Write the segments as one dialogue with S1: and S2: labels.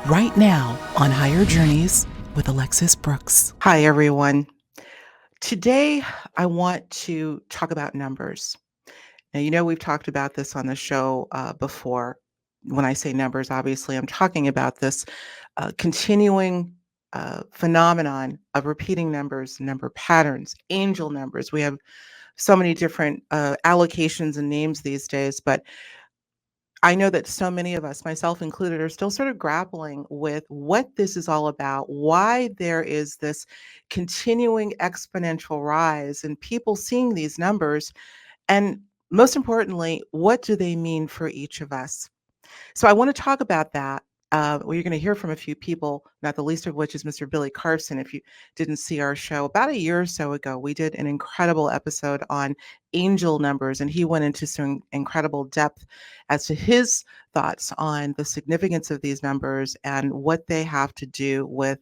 S1: right now on Higher Journeys with Alexis Brooks. Hi, everyone. Today, I want to talk about numbers. Now, we've talked about this on the show before. When I say numbers, obviously, I'm talking about this continuing phenomenon of repeating numbers, number patterns, angel numbers. We have so many different allocations and names these days, but I know that so many of us, myself included, are still sort of grappling with what this is all about, why there is this continuing exponential rise in people seeing these numbers, and most importantly, what do they mean for each of us? So I want to talk about that. Well, you're going to hear from a few people, not the least of which is Mr. Billy Carson. If you didn't see our show about a year or so ago, we did an incredible episode on angel numbers, and he went into some incredible depth as to his thoughts on the significance of these numbers and what they have to do with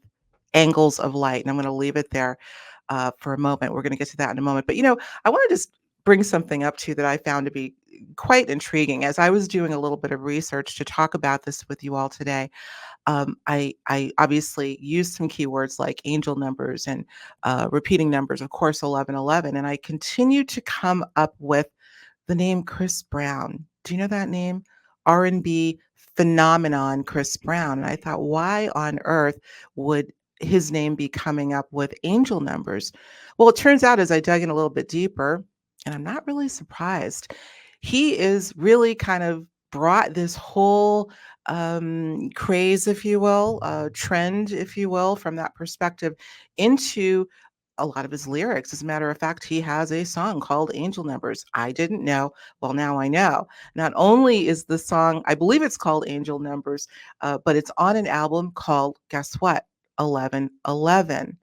S1: angles of light. And I'm going to leave it there for a moment. We're going to get to that in a moment. But, I want to just bring something up to you that I found to be quite intriguing. As I was doing a little bit of research to talk about this with you all today, I obviously used some keywords like angel numbers and repeating numbers, of course, 1111, and I continued to come up with the name Chris Brown. Do you know that name? R&B phenomenon Chris Brown. And I thought, why on earth would his name be coming up with angel numbers? Well, it turns out as I dug in a little bit deeper, and I'm not really surprised, he is really kind of brought this whole craze, if you will, trend, if you will, from that perspective into a lot of his lyrics. As a matter of fact, he has a song called Angel Numbers. I didn't know. Well, now I know. Not only is the song, I believe it's called Angel Numbers, but it's on an album called, guess what? 1111.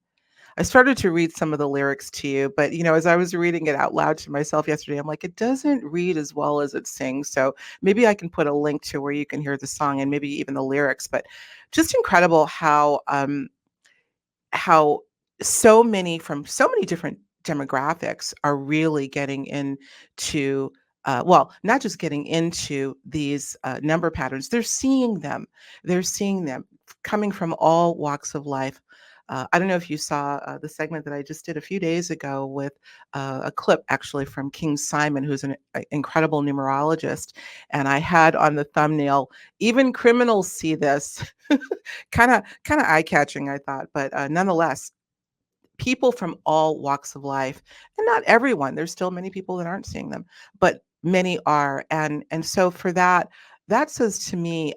S1: I started to read some of the lyrics to you, but as I was reading it out loud to myself yesterday, I'm like, it doesn't read as well as it sings. So maybe I can put a link to where you can hear the song and maybe even the lyrics. But just incredible how so many from so many different demographics are really getting into well, not just getting into these number patterns, they're seeing them coming from all walks of life. I don't know if you saw the segment that I just did a few days ago with a clip actually from King Simon, who's an incredible numerologist. And I had on the thumbnail, even criminals see this. Kind of eye-catching, I thought, but nonetheless, people from all walks of life, and not everyone. There's still many people that aren't seeing them, but many are, and so for that, that says to me,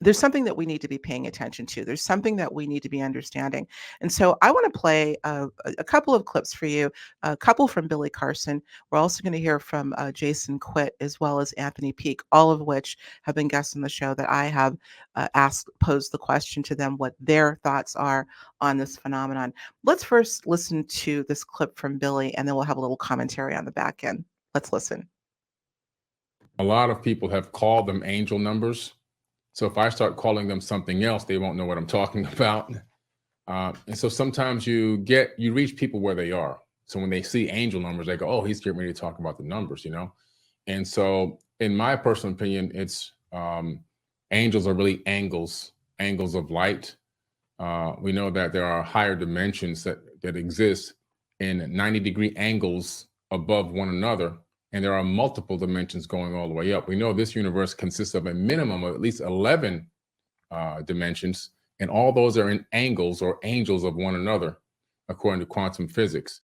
S1: there's something that we need to be paying attention to. There's something that we need to be understanding, and so I want to play a couple of clips for you, a couple from Billy Carson. We're also going to hear from Jason Quitt as well as Anthony Peake, all of which have been guests on the show that I have posed the question to them what their thoughts are on this phenomenon. Let's first listen to this clip from Billy, and then we'll have a little commentary on the back end. Let's listen.
S2: A lot of people have called them angel numbers. So if I start calling them something else, they won't know what I'm talking about. And so sometimes you reach people where they are. So when they see angel numbers, they go, oh, he's getting ready to talk about the numbers, And so in my personal opinion, it's angels are really angles of light. We know that there are higher dimensions that exist in 90-degree angles above one another. And there are multiple dimensions going all the way up. We know this universe consists of a minimum of at least 11 dimensions, and all those are in angles or angels of one another, according to quantum physics.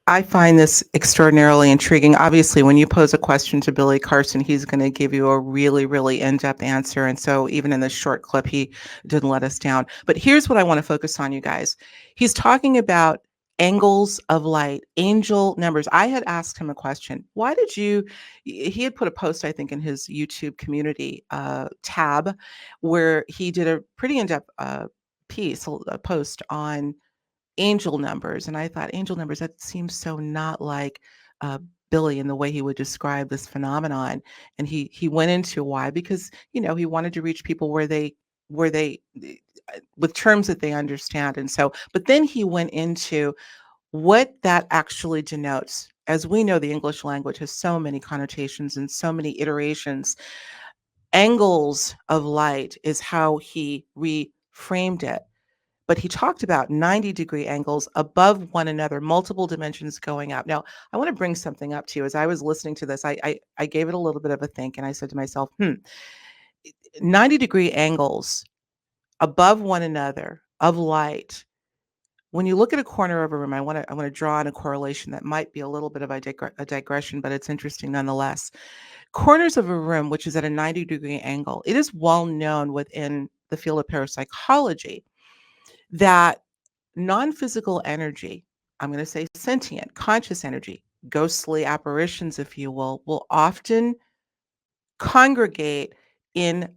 S1: I find this extraordinarily intriguing. Obviously, when you pose a question to Billy Carson, he's going to give you a really, really in-depth answer. And so even in this short clip, he didn't let us down. But here's what I want to focus on, you guys. He's talking about angles of light, angel numbers. I had asked him a question. He had put a post, I think, in his YouTube community tab where he did a pretty in-depth a post on angel numbers. And I thought, angel numbers, that seems so not like Billy in the way he would describe this phenomenon. And he went into why, because, he wanted to reach people where they with terms that they understand. And so, but then he went into what that actually denotes. As we know, the English language has so many connotations and so many iterations. Angles of light is how he reframed it. But he talked about 90-degree angles above one another, multiple dimensions going up. Now, I want to bring something up to you. As I was listening to this, I gave it a little bit of a think, and I said to myself, 90-degree angles above one another of light. When you look at a corner of a room, I want to draw on a correlation that might be a little bit of a digression, but it's interesting nonetheless. Corners of a room, which is at a 90-degree angle, it is well known within the field of parapsychology that non-physical energy, I'm going to say sentient, conscious energy, ghostly apparitions, if you will often congregate in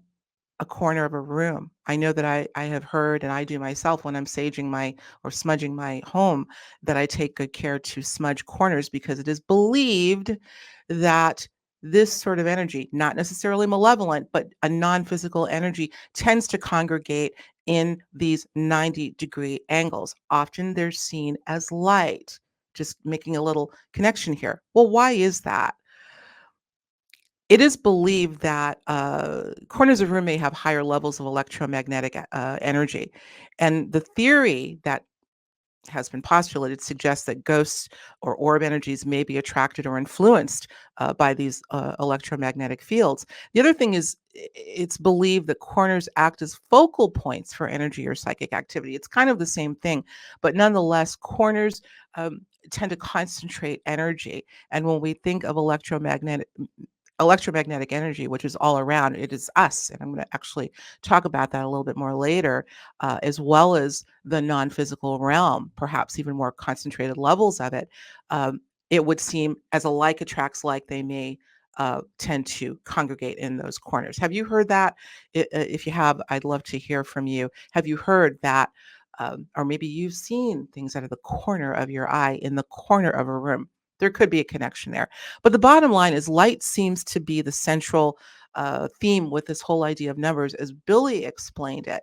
S1: a corner of a room. I know that I have heard, and I do myself when I'm saging my or smudging my home, that I take good care to smudge corners because it is believed that this sort of energy, not necessarily malevolent, but a non-physical energy, tends to congregate in these 90-degree angles. Often they're seen as light. Just making a little connection here. Well, why is that? It is believed that corners of a room may have higher levels of electromagnetic energy. And the theory that has been postulated suggests that ghosts or orb energies may be attracted or influenced by these electromagnetic fields. The other thing is, it's believed that corners act as focal points for energy or psychic activity. It's kind of the same thing, but nonetheless, corners tend to concentrate energy. And when we think of electromagnetic energy, which is all around, it is us. And I'm going to actually talk about that a little bit more later, as well as the non-physical realm, perhaps even more concentrated levels of it. It would seem as a like attracts like, they may tend to congregate in those corners. Have you heard that? If you have, I'd love to hear from you. Have you heard that? Or maybe you've seen things out of the corner of your eye in the corner of a room. There could be a connection there. But the bottom line is light seems to be the central theme with this whole idea of numbers, as Billy explained it.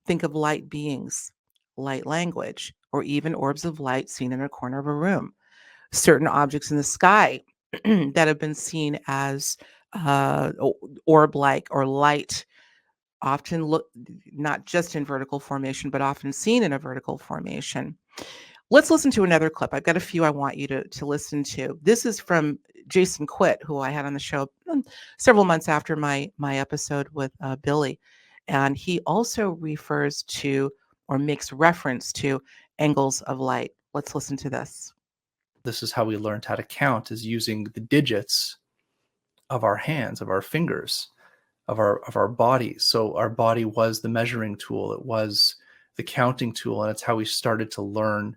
S1: Think of light beings, light language, or even orbs of light seen in a corner of a room. Certain objects in the sky that have been seen as orb-like or light, often look not just in vertical formation, but often seen in a vertical formation. Let's listen to another clip. I've got a few I want you to listen to. This is from Jason Quitt, who I had on the show several months after my episode with Billy. And he also refers to or makes reference to angles of light. Let's listen to this.
S3: This is how we learned how to count, is using the digits of our hands, of our fingers, of our bodies. So our body was the measuring tool. It was the counting tool. And it's how we started to learn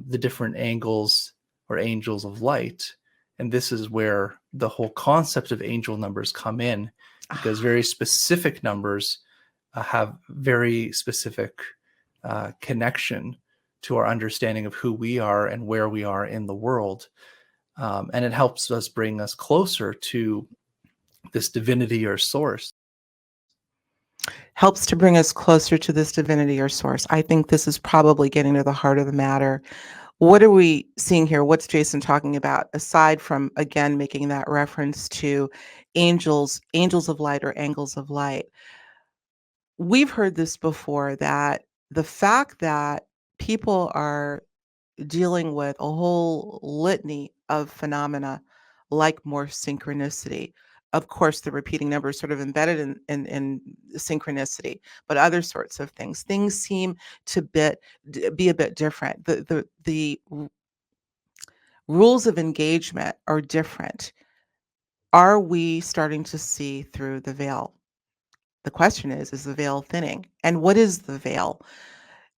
S3: the different angles or angels of light. And this is where the whole concept of angel numbers come in, because very specific numbers have very specific connection to our understanding of who we are and where we are in the world. And it helps us bring us closer to this divinity or source.
S1: Helps to bring us closer to this divinity or source. I think this is probably getting to the heart of the matter. What are we seeing here? What's Jason talking about, aside from, again, making that reference to angels of light or angles of light? We've heard this before, that the fact that people are dealing with a whole litany of phenomena like more synchronicity. Of course, the repeating number is sort of embedded in synchronicity, but other sorts of things. Things seem to be a bit different. The rules of engagement are different. Are we starting to see through the veil? The question is the veil thinning? And what is the veil?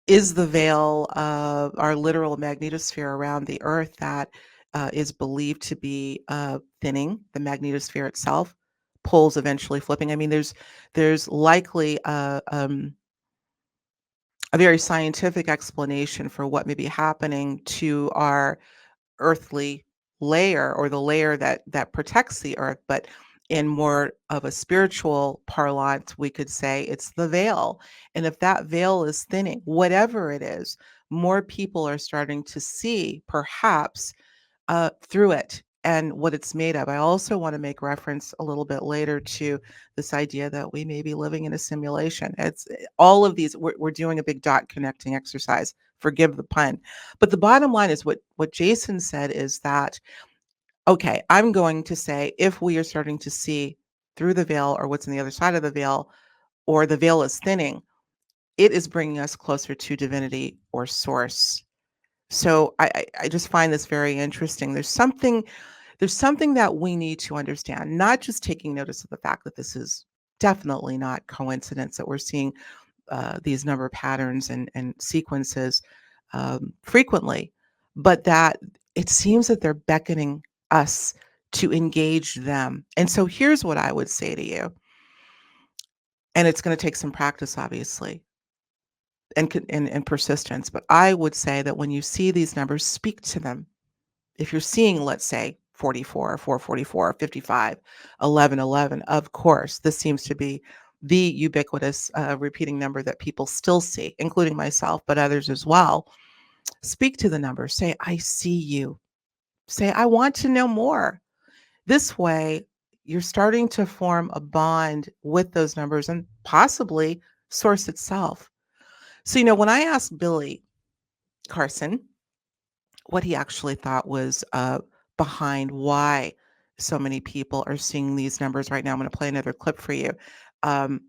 S1: Is the veil our literal magnetosphere around the Earth that is believed to be thinning, the magnetosphere itself, poles eventually flipping? I mean, there's likely a very scientific explanation for what may be happening to our earthly layer, or the layer that protects the Earth, but in more of a spiritual parlance, we could say it's the veil. And if that veil is thinning, whatever it is, more people are starting to see perhaps through it. and what it's made of. I also want to make reference a little bit later to this idea that we may be living in a simulation. It's all of these, we're doing a big dot connecting exercise, forgive the pun. But the bottom line is what Jason said is that, okay, I'm going to say if we are starting to see through the veil or what's on the other side of the veil, or the veil is thinning, it is bringing us closer to divinity or source. So I just find this very interesting. There's something that we need to understand, not just taking notice of the fact that this is definitely not coincidence that we're seeing these number patterns and sequences frequently, but that it seems that they're beckoning us to engage them. And so here's what I would say to you, and it's going to take some practice, obviously, and persistence. But I would say that when you see these numbers, speak to them. If you're seeing, let's say, 44, 444, 55, 1111, of course, this seems to be the ubiquitous repeating number that people still see, including myself, but others as well. Speak to the number. Say, I see you. Say, I want to know more. This way, you're starting to form a bond with those numbers and possibly source itself. So, when I asked Billy Carson what he actually thought was behind why so many people are seeing these numbers right now, I'm going to play another clip for you.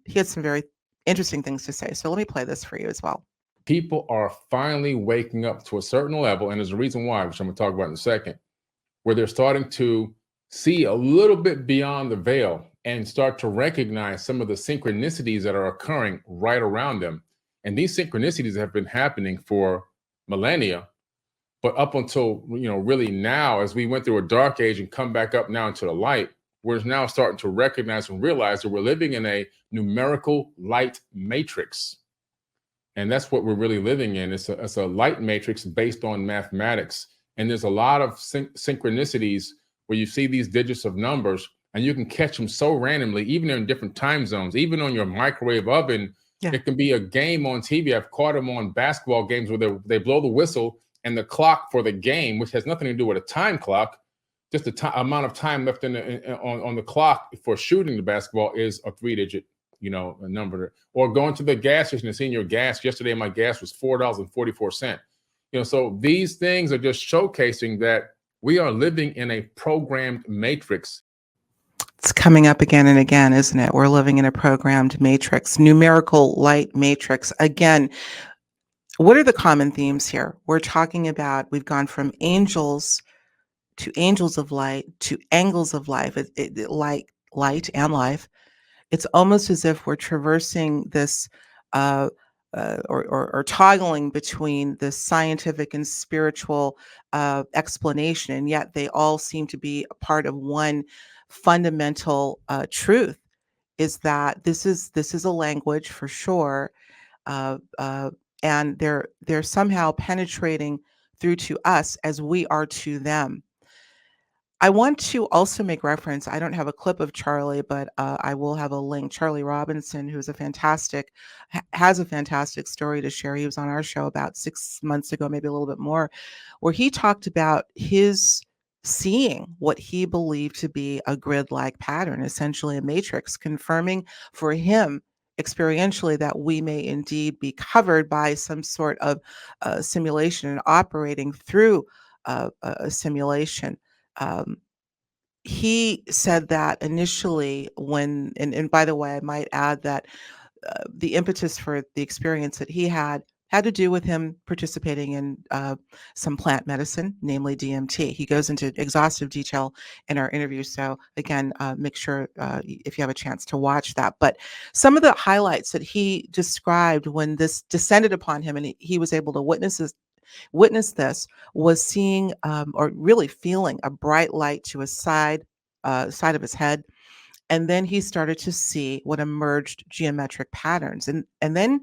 S1: He had some very interesting things to say. So let me play this for you as well.
S2: People are finally waking up to a certain level, and there's a reason why, which I'm going to talk about in a second, where they're starting to see a little bit beyond the veil and start to recognize some of the synchronicities that are occurring right around them. And these synchronicities have been happening for millennia, but up until, really now, as we went through a dark age and come back up now into the light, we're now starting to recognize and realize that we're living in a numerical light matrix. And that's what we're really living in. It's a light matrix based on mathematics. And there's a lot of synchronicities where you see these digits of numbers and you can catch them so randomly, even in different time zones, even on your microwave oven. Yeah. It can be a game on TV. I've caught them on basketball games where they blow the whistle and the clock for the game, which has nothing to do with a time clock, just the amount of time left on the clock for shooting the basketball is a 3-digit, a number. Or going to the gas station and seeing your gas. Yesterday, my gas was $4.44. So these things are just showcasing that we are living in a programmed matrix.
S1: It's coming up again and again, isn't it? We're living in a programmed matrix, numerical light matrix. Again, what are the common themes here? We're talking about, we've gone from angels to angels of light to angles of life, light and life. It's almost as if we're traversing this or toggling between the scientific and spiritual explanation, and yet they all seem to be a part of one fundamental truth, is that this is a language for sure, and they're somehow penetrating through to us as we are to them. I want to also make reference, I don't have a clip of Charlie, but I will have a link. Charlie Robinson, who's has a fantastic story to share. He was on our show about 6 months ago, maybe a little bit more, where he talked about his seeing what he believed to be a grid-like pattern, essentially a matrix, confirming for him experientially that we may indeed be covered by some sort of simulation and operating through a simulation. He said that initially and by the way, I might add that the impetus for the experience that he had to do with him participating in some plant medicine, namely DMT. He goes into exhaustive detail in our interview. So again, make sure if you have a chance to watch that. But some of the highlights that he described when this descended upon him and he was able to witness this was seeing or really feeling a bright light to his side of his head, and then he started to see what emerged geometric patterns, and then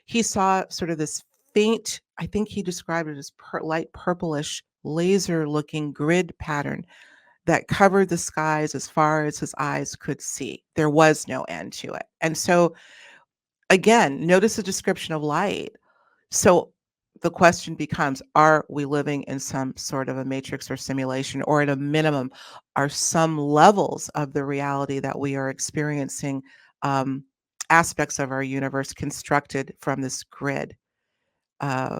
S1: he saw sort of this faint, I think he described it as light purplish laser looking grid pattern that covered the skies as far as his eyes could see. There was no end to it. And so again, notice the description of light. So the question becomes, are we living in some sort of a matrix or simulation, or at a minimum, are some levels of the reality that we are experiencing um, aspects of our universe constructed from this grid? Uh,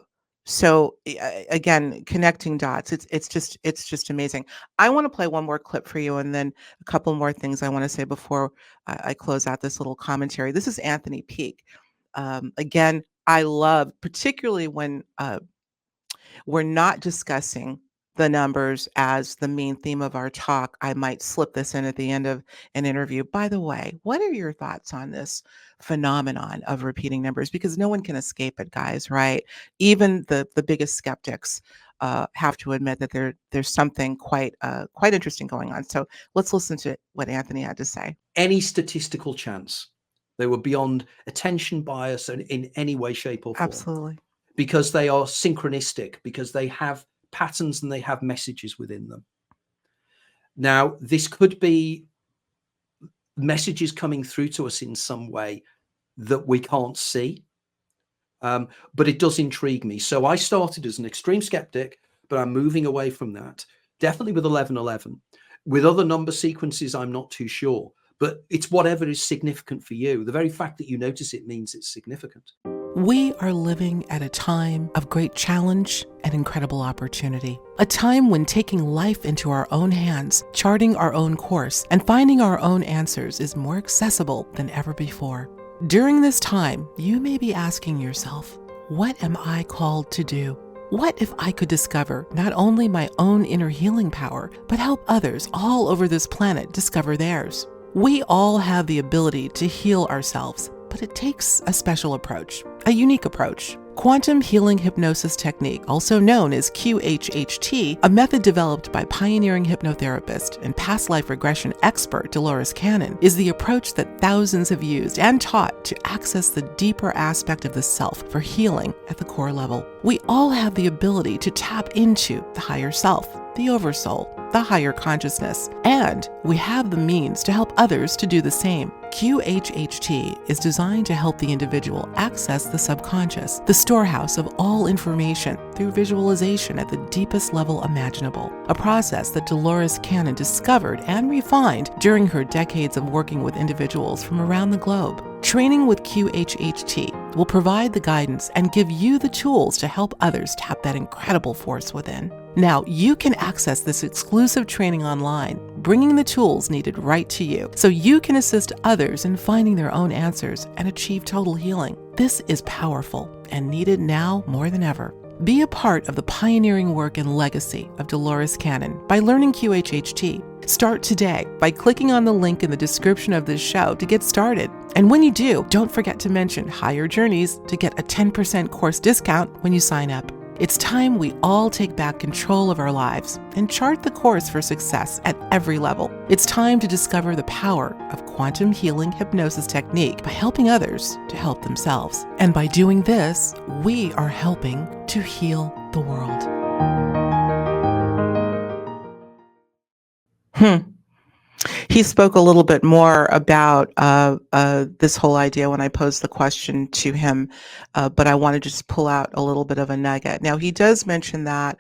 S1: again, connecting dots. It's just amazing. I want to play one more clip for you, and then a couple more things I want to say before I close out this little commentary. This is Anthony Peake. Again, I love, particularly when we're not discussing the numbers as the main theme of our talk. I might slip this in at the end of an interview. By the way, what are your thoughts on this phenomenon of repeating numbers? Because no one can escape it, guys, right? Even the biggest skeptics have to admit that there's something quite interesting going on. So let's listen to what Anthony had to say.
S4: Any statistical chance they were beyond attention bias in any way, shape, or form.
S1: Absolutely.
S4: Because they are synchronistic, because they have patterns and they have messages within them. Now, this could be messages coming through to us in some way that we can't see, but it does intrigue me. So I started as an extreme skeptic, but I'm moving away from that. Definitely with 1111. With other number sequences, I'm not too sure, but it's whatever is significant for you. The very fact that you notice it means it's significant.
S1: We are living at a time of great challenge and incredible opportunity. A time when taking life into our own hands, charting our own course, and finding our own answers is more accessible than ever before. During this time, you may be asking yourself, what am I called to do? What if I could discover not only my own inner healing power, but help others all over this planet discover theirs? We all have the ability to heal ourselves, but it takes a special approach, a unique approach. Quantum healing hypnosis technique, also known as QHHT, a method developed by pioneering hypnotherapist and past life regression expert Dolores Cannon, is the approach that thousands have used and taught to access the deeper aspect of the self for healing at the core level. We all have the ability to tap into the higher self, the oversoul, the higher consciousness, and we have the means to help others to do the same. QHHT is designed to help the individual access the subconscious, the storehouse of all information, through visualization at the deepest level imaginable, a process that Dolores Cannon discovered and refined during her decades of working with individuals from around the globe. Training with QHHT will provide the guidance and give you the tools to help others tap that incredible force within. Now, you can access this exclusive training online, bringing the tools needed right to you, so you can assist others in finding their own answers and achieve total healing. This is powerful and needed now more than ever. Be a part of the pioneering work and legacy of Dolores Cannon by learning QHHT. Start today by clicking on the link in the description of this show to get started. And when you do, don't forget to mention Higher Journeys to get a 10% course discount when you sign up. It's time we all take back control of our lives and chart the course for success at every level. It's time to discover the power of quantum healing hypnosis technique by helping others to help themselves. And by doing this, we are helping to heal the world. He spoke a little bit more about this whole idea when I posed the question to him, but I want to just pull out a little bit of a nugget. Now, he does mention that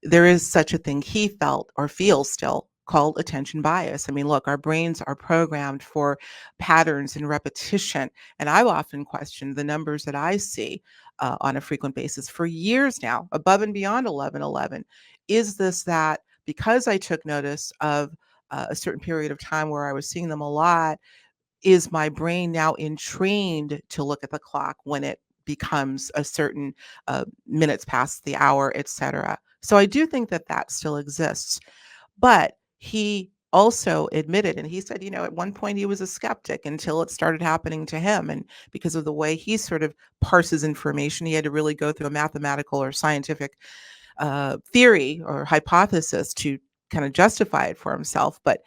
S1: there is such a thing he felt or feels still called attention bias. I mean, look, our brains are programmed for patterns and repetition, and I've often questioned the numbers that I see on a frequent basis for years now, above and beyond 1111. Is this that because I took notice of a certain period of time where I was seeing them a lot, is my brain now entrained to look at the clock when it becomes a certain minutes past the hour, etc.? So I do think that that still exists. But he also admitted, and he said, at one point he was a skeptic until it started happening to him. And because of the way he sort of parses information, he had to really go through a mathematical or scientific theory or hypothesis to kind of justify it for himself. But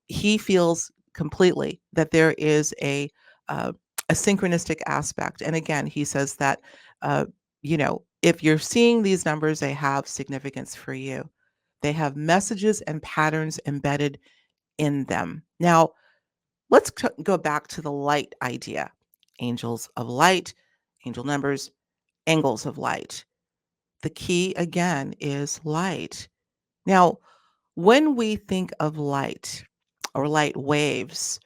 S1: he feels completely that there is a synchronistic aspect. And again, he says that, if you're seeing these numbers, they have significance for you. They have messages and patterns embedded in them. Now, let's go back to the light idea. Angels of light, angel numbers, angles of light. the key again is light. Now, when we think of light or light waves,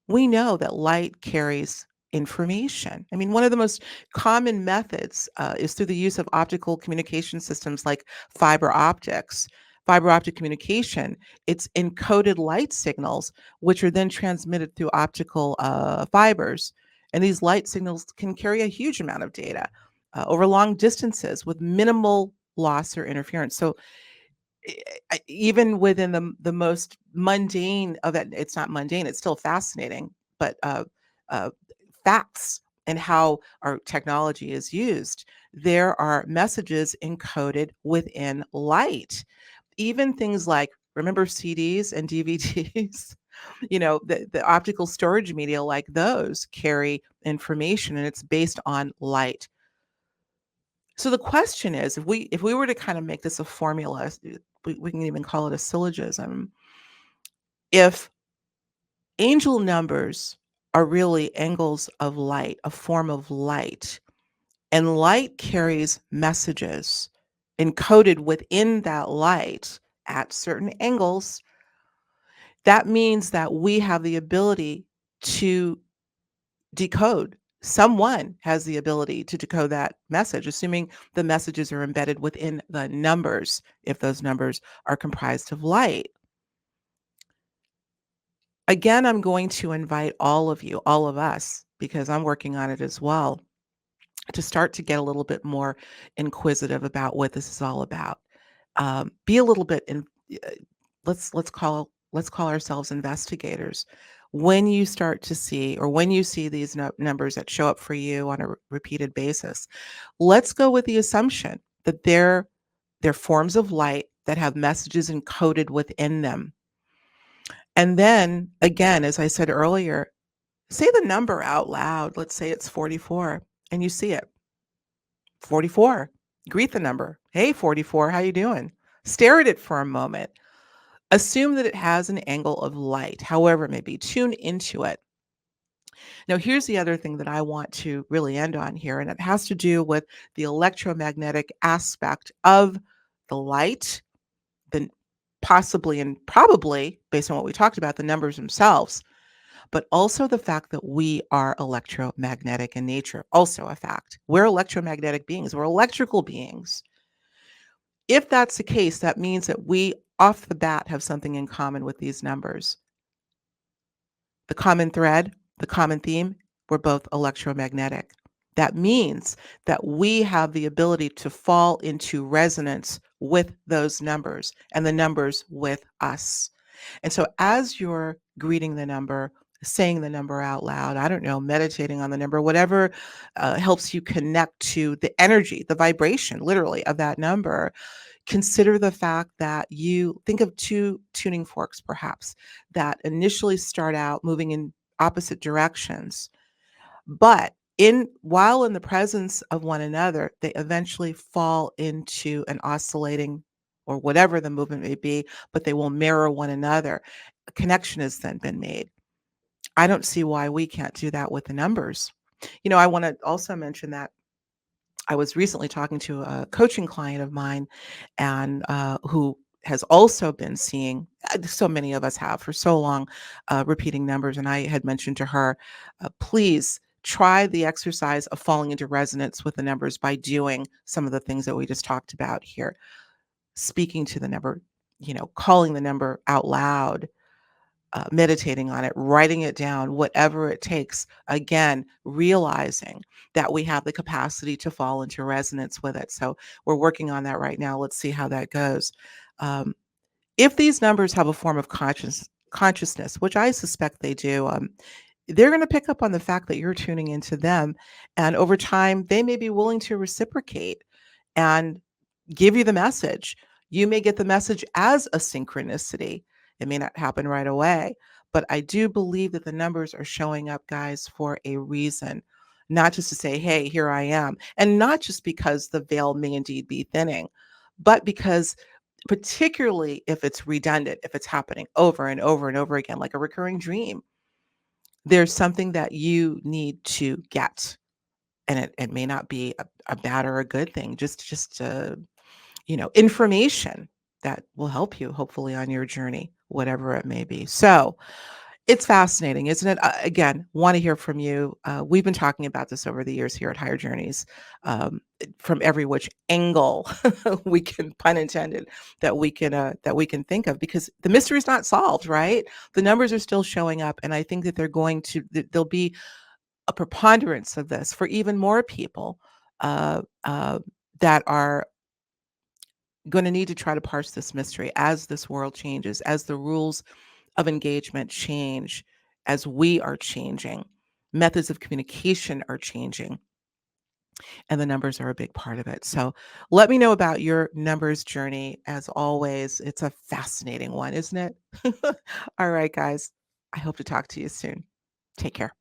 S1: we know that light carries information. I mean, one of the most common methods is through the use of optical communication systems like fiber optics. Fiber optic communication, it's encoded light signals, which are then transmitted through optical fibers. And these light signals can carry a huge amount of data over long distances with minimal loss or interference. So even within the most mundane of it, it's not mundane, it's still fascinating, but uh, facts and how our technology is used, there are messages encoded within light. Even things like, remember CDs and DVDs? The optical storage media like those carry information, and it's based on light. So the question is, if we were to kind of make this a formula, we can even call it a syllogism. If angel numbers are really angles of light, a form of light, and light carries messages encoded within that light at certain angles, that means that we have the ability to decode. Someone has the ability to decode that message, assuming the messages are embedded within the numbers, if those numbers are comprised of light. Again, I'm going to invite all of you, all of us, because I'm working on it as well, to start to get a little bit more inquisitive about what this is all about. Be a little bit in. uh, let's call ourselves investigators. When you start to see, or when you see these numbers that show up for you on a repeated basis, let's go with the assumption that they're forms of light that have messages encoded within them. And then again, as I said earlier, say the number out loud. Let's say it's 44 and you see it. 44. Greet the number. Hey, 44, how you doing? Stare at it for a moment. Assume that it has an angle of light, however it may be. Tune into it. Now, here's the other thing that I want to really end on here, and it has to do with the electromagnetic aspect of the light, the possibly and probably, based on what we talked about, the numbers themselves, but also the fact that we are electromagnetic in nature, also a fact. We're electromagnetic beings, we're electrical beings. If that's the case, that means that we off the bat have something in common with these numbers. The common thread, the common theme, we're both electromagnetic. That means that we have the ability to fall into resonance with those numbers and the numbers with us. And so as you're greeting the number, saying the number out loud, I don't know, meditating on the number, whatever helps you connect to the energy, the vibration, literally, of that number, consider the fact that you think of two tuning forks, perhaps, that initially start out moving in opposite directions, but while in the presence of one another, they eventually fall into an oscillating or whatever the movement may be, but they will mirror one another. A connection has then been made. I don't see why we can't do that with the numbers. I want to also mention that I was recently talking to a coaching client of mine, and who has also been seeing, so many of us have for so long, repeating numbers. And I had mentioned to her, please try the exercise of falling into resonance with the numbers by doing some of the things that we just talked about here. Speaking to the number, calling the number out loud, meditating on it, writing it down, whatever it takes. Again, realizing that we have the capacity to fall into resonance with it. So we're working on that right now. Let's see how that goes. Um, if these numbers have a form of consciousness, which I suspect they do, they're going to pick up on the fact that you're tuning into them. And over time, they may be willing to reciprocate and give you the message. You may get the message as a synchronicity. It may not happen right away, but I do believe that the numbers are showing up, guys, for a reason, not just to say, hey, here I am. And not just because the veil may indeed be thinning, but because, particularly if it's redundant, if it's happening over and over and over again, like a recurring dream, there's something that you need to get. and it may not be a bad or a good thing, just information that will help you hopefully on your journey, whatever it may be. So it's fascinating, isn't it? Again, want to hear from you. We've been talking about this over the years here at Higher Journeys, from every which angle we can, pun intended, that we can think of, because the mystery is not solved, right? The numbers are still showing up, and I think that there'll be a preponderance of this for even more people that are going to need to try to parse this mystery as this world changes, as the rules of engagement change, as we are changing, methods of communication are changing, and the numbers are a big part of it. So let me know about your numbers journey. As always, it's a fascinating one, isn't it? All right, guys, I hope to talk to you soon. Take care.